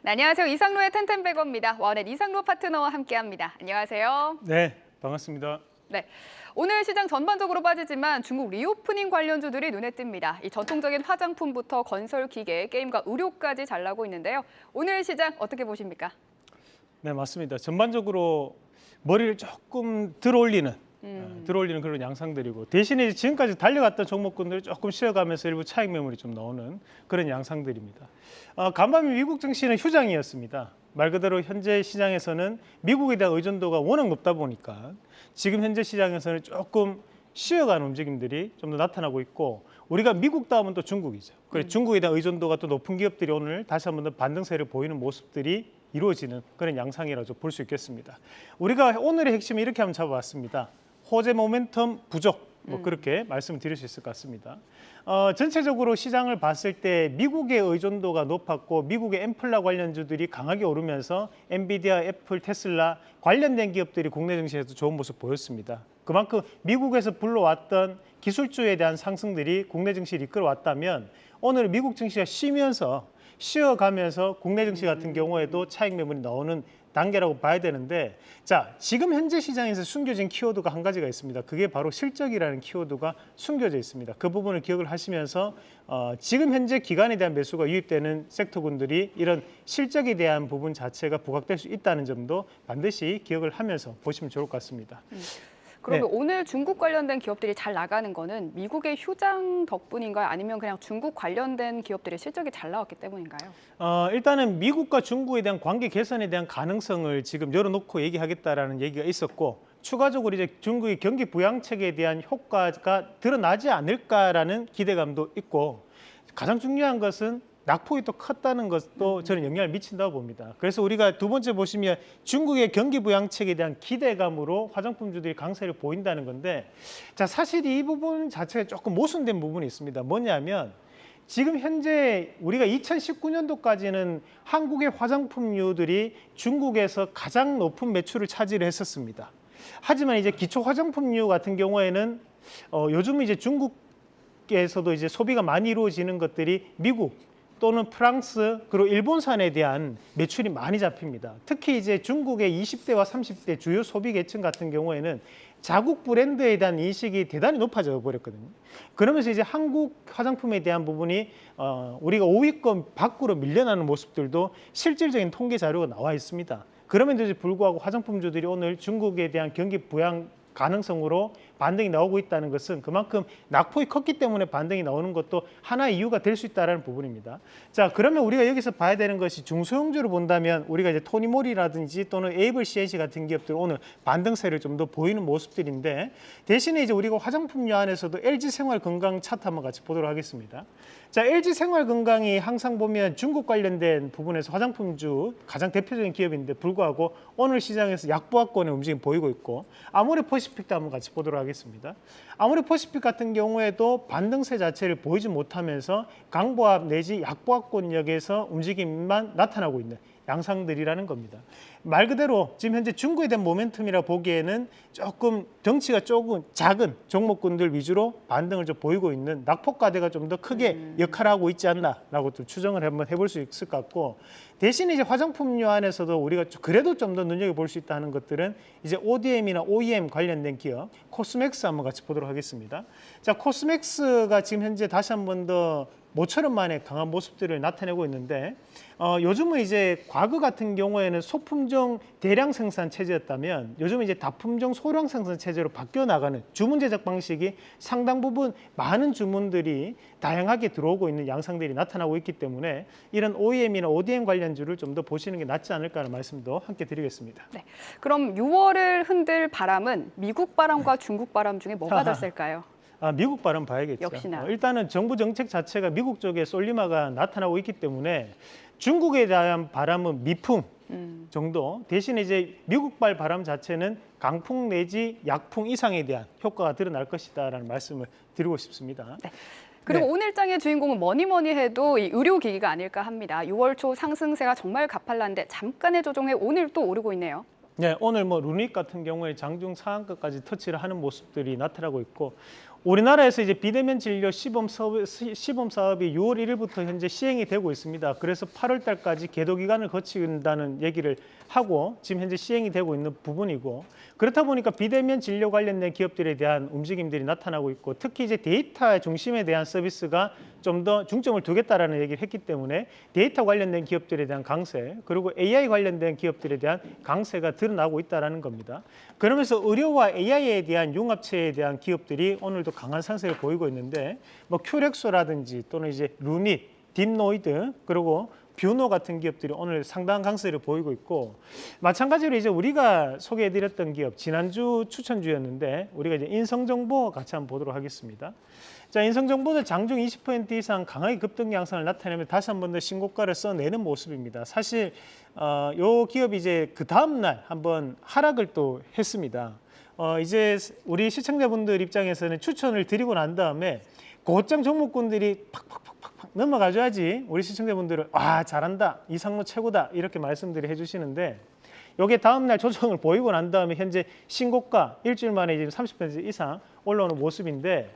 네, 안녕하세요. 이상로의 텐텐백어입니다. 와우넷 이상로 파트너와 함께합니다. 안녕하세요. 네, 반갑습니다. 네, 오늘 시장 전반적으로 빠지지만 중국 리오프닝 관련주들이 눈에 띕니다. 이 전통적인 화장품부터 건설 기계, 게임과 의료까지 잘 나고 있는데요. 오늘 시장 어떻게 보십니까? 네, 맞습니다. 전반적으로 머리를 조금 들어올리는 그런 양상들이고, 대신에 지금까지 달려갔던 종목군들 조금 쉬어가면서 일부 차익 매물이 좀 나오는 그런 양상들입니다. 간밤에 미국 증시는 휴장이었습니다. 말 그대로 현재 시장에서는 미국에 대한 의존도가 워낙 높다 보니까 지금 현재 시장에서는 조금 쉬어가는 움직임들이 좀 더 나타나고 있고, 우리가 미국 다음은 또 중국이죠. 그래서 중국에 대한 의존도가 또 높은 기업들이 오늘 다시 한번 더 반등세를 보이는 모습들이 이루어지는 그런 양상이라고 볼 수 있겠습니다. 우리가 오늘의 핵심을 이렇게 한번 잡아봤습니다. 호재 모멘텀 부족, 그렇게 말씀드릴 수 있을 것 같습니다. 전체적으로 시장을 봤을 때 미국의 의존도가 높았고, 미국의 엠플라 관련주들이 강하게 오르면서 엔비디아, 애플, 테슬라 관련된 기업들이 국내 증시에서 좋은 모습 보였습니다. 그만큼 미국에서 불러왔던 기술주에 대한 상승들이 국내 증시를 이끌어왔다면, 오늘 미국 증시가 쉬어가면서 국내 증시 같은 경우에도 차익 매물이 나오는 단계라고 봐야 되는데, 자, 지금 현재 시장에서 숨겨진 키워드가 한 가지가 있습니다. 그게 바로 실적이라는 키워드가 숨겨져 있습니다. 그 부분을 기억을 하시면서 지금 현재 기관에 대한 매수가 유입되는 섹터군들이 이런 실적에 대한 부분 자체가 부각될 수 있다는 점도 반드시 기억을 하면서 보시면 좋을 것 같습니다. 그러면 네. 오늘 중국 관련된 기업들이 잘 나가는 거는 미국의 휴장 덕분인가요? 아니면 그냥 중국 관련된 기업들의 실적이 잘 나왔기 때문인가요? 일단은 미국과 중국에 대한 관계 개선에 대한 가능성을 지금 열어놓고 얘기하겠다라는 얘기가 있었고, 추가적으로 이제 중국의 경기 부양책에 대한 효과가 드러나지 않을까라는 기대감도 있고, 가장 중요한 것은 낙폭이 또 컸다는 것도 저는 영향을 미친다고 봅니다. 그래서 우리가 두 번째 보시면 중국의 경기 부양책에 대한 기대감으로 화장품주들이 강세를 보인다는 건데, 자, 사실 이 부분 자체가 조금 모순된 부분이 있습니다. 뭐냐면 지금 현재 우리가 2019년도까지는 한국의 화장품류들이 중국에서 가장 높은 매출을 차지를 했었습니다. 하지만 이제 기초 화장품류 같은 경우에는 요즘 이제 중국에서도 이제 소비가 많이 이루어지는 것들이 미국 또는 프랑스 그리고 일본산에 대한 매출이 많이 잡힙니다. 특히 이제 중국의 20대와 30대 주요 소비 계층 같은 경우에는 자국 브랜드에 대한 인식이 대단히 높아져 버렸거든요. 그러면서 이제 한국 화장품에 대한 부분이 우리가 5위권 밖으로 밀려나는 모습들도 실질적인 통계 자료가 나와 있습니다. 그럼에도 불구하고 화장품주들이 오늘 중국에 대한 경기 부양 가능성으로 반등이 나오고 있다는 것은 그만큼 낙폭이 컸기 때문에 반등이 나오는 것도 하나의 이유가 될 수 있다는 부분입니다. 자, 그러면 우리가 여기서 봐야 되는 것이 중소형주로 본다면 우리가 이제 토니모리라든지 또는 에이블 CNC 같은 기업들 오늘 반등세를 좀 더 보이는 모습들인데, 대신에 이제 우리가 화장품류 안에서도 LG생활건강 차트 한번 같이 보도록 하겠습니다. 자, LG생활건강이 항상 보면 중국 관련된 부분에서 화장품주 가장 대표적인 기업인데 불구하고 오늘 시장에서 약보합권의 움직임 보이고 있고, 아모레퍼시픽도 한번 같이 보도록 하겠습니다. 아모레퍼시픽 같은 경우에도 반등세 자체를 보이지 못하면서 강보합 내지 약보합권역에서 움직임만 나타나고 있는 양상들이라는 겁니다. 말 그대로 지금 현재 중국에 대한 모멘텀이라 보기에는 조금 덩치가 조금 작은 종목군들 위주로 반등을 좀 보이고 있는, 낙폭과대가 좀 더 크게 역할하고 있지 않나라고 또 추정을 한번 해볼 수 있을 것 같고, 대신에 이제 화장품류 안에서도 우리가 그래도 좀 더 눈여겨볼 수 있다는 것들은 이제 ODM이나 OEM 관련된 기업 코스맥스 한번 같이 보도록 하겠습니다. 자, 코스맥스가 지금 현재 다시 한번 더 모처럼 만에 강한 모습들을 나타내고 있는데, 요즘은 이제 과거 같은 경우에는 소품종 대량 생산 체제였다면 요즘은 이제 다품종 소량 생산 체제로 바뀌어 나가는 주문 제작 방식이 상당 부분 많은 주문들이 다양하게 들어오고 있는 양상들이 나타나고 있기 때문에 이런 OEM이나 ODM 관련주를 좀 더 보시는 게 낫지 않을까 하는 말씀도 함께 드리겠습니다. 네, 그럼 6월을 흔들 바람은 미국 바람과 중국 바람 중에 뭐가 더 셀까요? 미국 바람 봐야겠죠. 역시나. 일단은 정부 정책 자체가 미국 쪽에 쏠림화가 나타나고 있기 때문에 중국에 대한 바람은 미풍 정도, 대신에 이제 미국발 바람 자체는 강풍 내지 약풍 이상에 대한 효과가 드러날 것이다라는 말씀을 드리고 싶습니다. 네. 그리고 네. 오늘장의 주인공은 뭐니 해도 이 의료기기가 아닐까 합니다. 6월 초 상승세가 정말 가팔랐는데 잠깐의 조정에 오늘 또 오르고 있네요. 네, 오늘 루닉 같은 경우에 장중 상한가까지 터치를 하는 모습들이 나타나고 있고, 우리나라에서 이제 비대면 진료 시범 사업이 6월 1일부터 현재 시행이 되고 있습니다. 그래서 8월 달까지 계도 기간을 거친다는 얘기를 하고 지금 현재 시행이 되고 있는 부분이고, 그렇다 보니까 비대면 진료 관련된 기업들에 대한 움직임들이 나타나고 있고, 특히 이제 데이터 중심에 대한 서비스가 좀 더 중점을 두겠다라는 얘기를 했기 때문에 데이터 관련된 기업들에 대한 강세, 그리고 AI 관련된 기업들에 대한 강세가 드러나고 있다는 겁니다. 그러면서 의료와 AI에 대한 융합체에 대한 기업들이 오늘도 강한 상세를 보이고 있는데, 뭐 큐렉소라든지 또는 이제 루닛, 딥노이드, 그리고 뷰노 같은 기업들이 오늘 상당한 강세를 보이고 있고, 마찬가지로 이제 우리가 소개해드렸던 기업, 지난주 추천주였는데 우리가 이제 인성정보 같이 한번 보도록 하겠습니다. 자, 인성정보는 장중 20% 이상 강하게 급등 양상을 나타내면 다시 한 번 더 신고가를 써내는 모습입니다. 사실 요 기업이 이제 그 다음 날 한번 하락을 또 했습니다. 이제 우리 시청자분들 입장에서는 추천을 드리고 난 다음에 고점 종목군들이 팍팍팍팍 넘어가줘야지 우리 시청자분들은 와 잘한다, 이상로 최고다 이렇게 말씀들을 해주시는데, 요게 다음날 조정을 보이고 난 다음에 현재 신고가 일주일 만에 지금 30% 이상 올라오는 모습인데,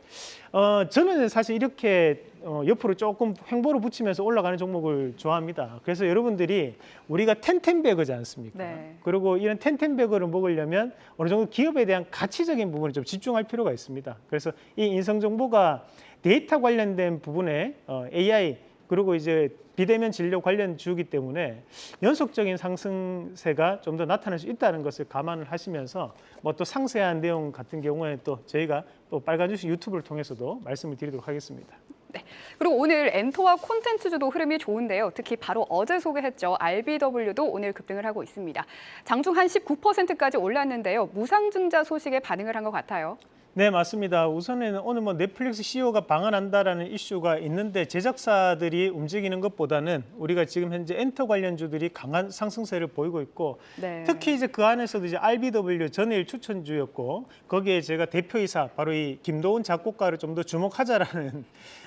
저는 사실 이렇게 옆으로 조금 횡보를 붙이면서 올라가는 종목을 좋아합니다. 그래서 여러분들이 우리가 텐텐베거지 않습니까? 네. 그리고 이런 텐텐베거를 먹으려면 어느 정도 기업에 대한 가치적인 부분을 좀 집중할 필요가 있습니다. 그래서 이 인성정보가 데이터 관련된 부분에 AI 그리고 이제 비대면 진료 관련 주기 때문에 연속적인 상승세가 좀 더 나타날 수 있다는 것을 감안을 하시면서 뭐 또 상세한 내용 같은 경우에 또 저희가 또 빨간 주식 유튜브를 통해서도 말씀을 드리도록 하겠습니다. 네. 그리고 오늘 엔터와 콘텐츠주도 흐름이 좋은데요. 특히 바로 어제 소개했죠. RBW도 오늘 급등을 하고 있습니다. 장중 한 19%까지 올랐는데요. 무상증자 소식에 반응을 한 것 같아요. 네, 맞습니다. 우선은 오늘 뭐 넷플릭스 CEO가 방한한다라는 이슈가 있는데, 제작사들이 움직이는 것보다는 우리가 지금 현재 엔터 관련주들이 강한 상승세를 보이고 있고, 네. 특히 이제 그 안에서도 이제 RBW 전일 추천주였고, 거기에 제가 대표이사 바로 이 김도훈 작곡가를 좀 더 주목하자라는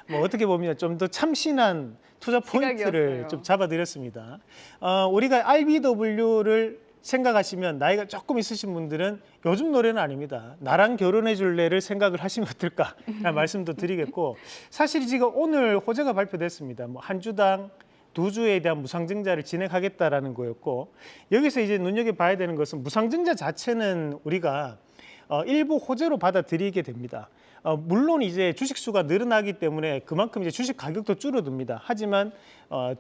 뭐 어떻게 보면 좀 더 참신한 투자 포인트를 시각이었어요. 좀 잡아드렸습니다. 우리가 RBW를 생각하시면 나이가 조금 있으신 분들은 요즘 노래는 아닙니다. 나랑 결혼해 줄래를 생각을 하시면 어떨까라는 말씀도 드리겠고, 사실 지금 오늘 호재가 발표됐습니다. 뭐 한 주당 2주에 대한 무상증자를 진행하겠다라는 거였고, 여기서 이제 눈여겨봐야 되는 것은 무상증자 자체는 우리가 일부 호재로 받아들이게 됩니다. 물론 이제 주식 수가 늘어나기 때문에 그만큼 이제 주식 가격도 줄어듭니다. 하지만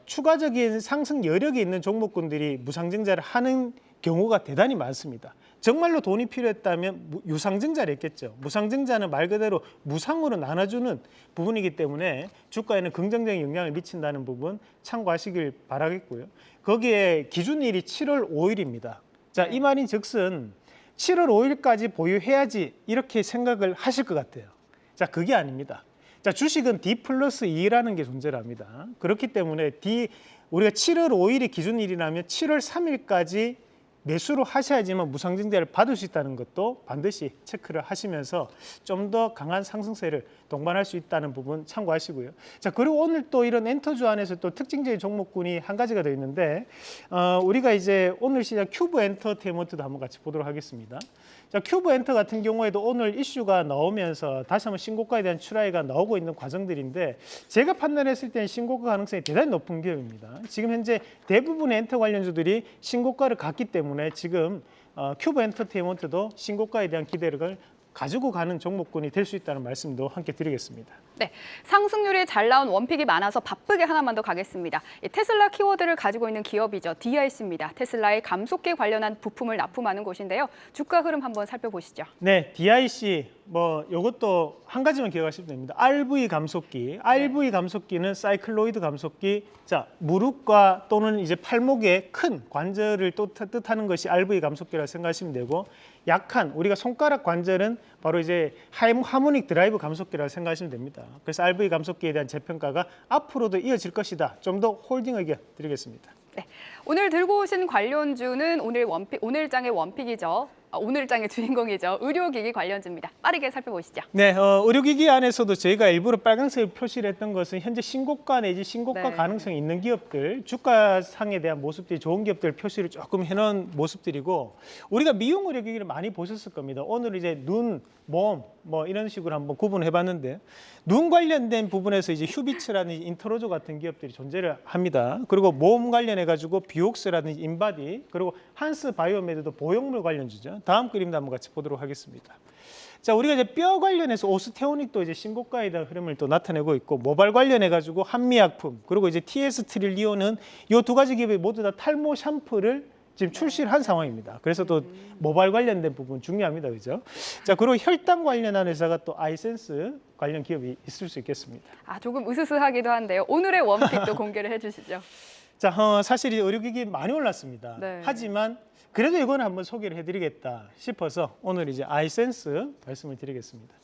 추가적인 상승 여력이 있는 종목군들이 무상증자를 하는 경우가 대단히 많습니다. 정말로 돈이 필요했다면 유상증자를 했겠죠. 무상증자는 말 그대로 무상으로 나눠주는 부분이기 때문에 주가에는 긍정적인 영향을 미친다는 부분 참고하시길 바라겠고요. 거기에 기준일이 7월 5일입니다. 자, 이 말인 즉슨 7월 5일까지 보유해야지 이렇게 생각을 하실 것 같아요. 자, 그게 아닙니다. 자, 주식은 D+2라는 게 존재를 합니다. 그렇기 때문에 우리가 7월 5일이 기준일이라면 7월 3일까지 매수로 하셔야지만 무상증자를 받을 수 있다는 것도 반드시 체크를 하시면서 좀 더 강한 상승세를 동반할 수 있다는 부분 참고하시고요. 자, 그리고 오늘 또 이런 엔터주 안에서 또 특징적인 종목군이 한 가지가 더 있는데, 우리가 이제 오늘 시장 큐브 엔터테인먼트도 한번 같이 보도록 하겠습니다. 자, 큐브 엔터 같은 경우에도 오늘 이슈가 나오면서 다시 한번 신고가에 대한 출하가 나오고 있는 과정들인데, 제가 판단했을 때는 신고가 가능성이 대단히 높은 기업입니다. 지금 현재 대부분의 엔터 관련주들이 신고가를 갔기 때문에 지금 큐브 엔터테인먼트도 신고가에 대한 기대를 가지고 가는 종목군이 될 수 있다는 말씀도 함께 드리겠습니다. 네, 상승률이 잘 나온 원픽이 많아서 바쁘게 하나만 더 가겠습니다. 테슬라 키워드를 가지고 있는 기업이죠. DIC입니다. 테슬라의 감속기 관련한 부품을 납품하는 곳인데요. 주가 흐름 한번 살펴보시죠. 네, DIC 뭐 이것도 한 가지만 기억하시면 됩니다. RV 감속기. RV 감속기는 사이클로이드 감속기. 자, 무릎과 또는 이제 팔목의 큰 관절을 또 뜻하는 것이 RV 감속기라고 생각하시면 되고, 약한 우리가 손가락 관절은 바로 이제 하모닉 드라이브 감속기라고 생각하시면 됩니다. 그래서 RV 감속기에 대한 재평가가 앞으로도 이어질 것이다. 좀 더 홀딩 의견 드리겠습니다. 네, 오늘 들고 오신 관련주는 오늘장의 원픽이죠. 오늘장의 주인공이죠. 의료기기 관련주입니다. 빠르게 살펴보시죠. 네, 의료기기 안에서도 저희가 일부러 빨간색을 표시를 했던 것은 현재 신고가 내지 신고가 네. 가능성이 있는 기업들, 주가상에 대한 모습들이 좋은 기업들 표시를 조금 해놓은 모습들이고, 우리가 미용 의료기기를 많이 보셨을 겁니다. 오늘 이제 눈, 몸, 뭐 이런 식으로 한번 구분해봤는데 눈 관련된 부분에서 이제 휴비츠라든지 인터로조 같은 기업들이 존재를 합니다. 그리고 모험 관련해가지고 비옥스라든지 인바디 그리고 한스 바이오메드도 보형물 관련주죠. 다음 그림도 한번 같이 보도록 하겠습니다. 자, 우리가 이제 뼈 관련해서 오스테오닉도 이제 신고가에 대한 흐름을 또 나타내고 있고 모발 관련해가지고 한미약품 그리고 이제 TS 트릴리온은 이 두 가지 기업이 모두 다 탈모 샴푸를 지금 출시를 한 상황입니다. 그래서 또 모발 관련된 부분 중요합니다. 그죠? 자, 그리고 혈당 관련한 회사가 또 아이센스 관련 기업이 있을 수 있겠습니다. 아, 조금 으스스하기도 한데요. 오늘의 원픽도 공개를 해주시죠. 자, 사실 이 의료기기 많이 올랐습니다. 네. 하지만 그래도 이거는 한번 소개를 해드리겠다 싶어서 오늘 이제 아이센스 말씀을 드리겠습니다.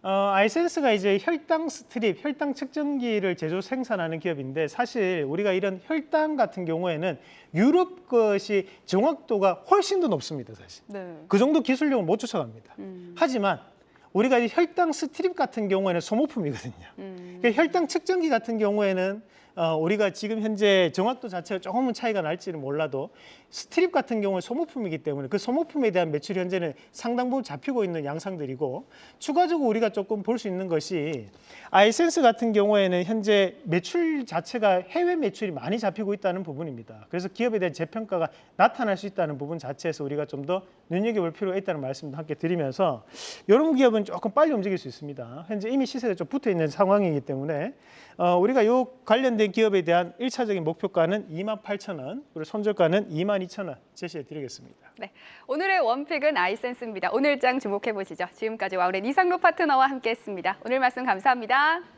아이센스가 이제 혈당 스트립, 혈당 측정기를 제조 생산하는 기업인데 사실 우리가 이런 혈당 같은 경우에는 유럽 것이 정확도가 훨씬 더 높습니다, 사실. 네. 그 정도 기술력을 못 쫓아갑니다. 하지만 우리가 이제 혈당 스트립 같은 경우에는 소모품이거든요. 그러니까 혈당 측정기 같은 경우에는 우리가 지금 현재 정확도 자체가 조금은 차이가 날지는 몰라도 스트립 같은 경우는 소모품이기 때문에 그 소모품에 대한 매출이 현재는 상당 부분 잡히고 있는 양상들이고 추가적으로 우리가 조금 볼 수 있는 것이 아이센스 같은 경우에는 현재 매출 자체가 해외 매출이 많이 잡히고 있다는 부분입니다. 그래서 기업에 대한 재평가가 나타날 수 있다는 부분 자체에서 우리가 좀 더 눈여겨볼 필요가 있다는 말씀도 함께 드리면서 이런 기업은 조금 빨리 움직일 수 있습니다. 현재 이미 시세가 좀 붙어 있는 상황이기 때문에 우리가 이 관련된 기업에 대한 1차적인 목표가는 28,000원, 그리고 손절가는 22,000원 제시해 드리겠습니다. 네, 오늘의 원픽은 아이센스입니다. 오늘 장 주목해 보시죠. 지금까지 와우렌 이상로 파트너와 함께했습니다. 오늘 말씀 감사합니다.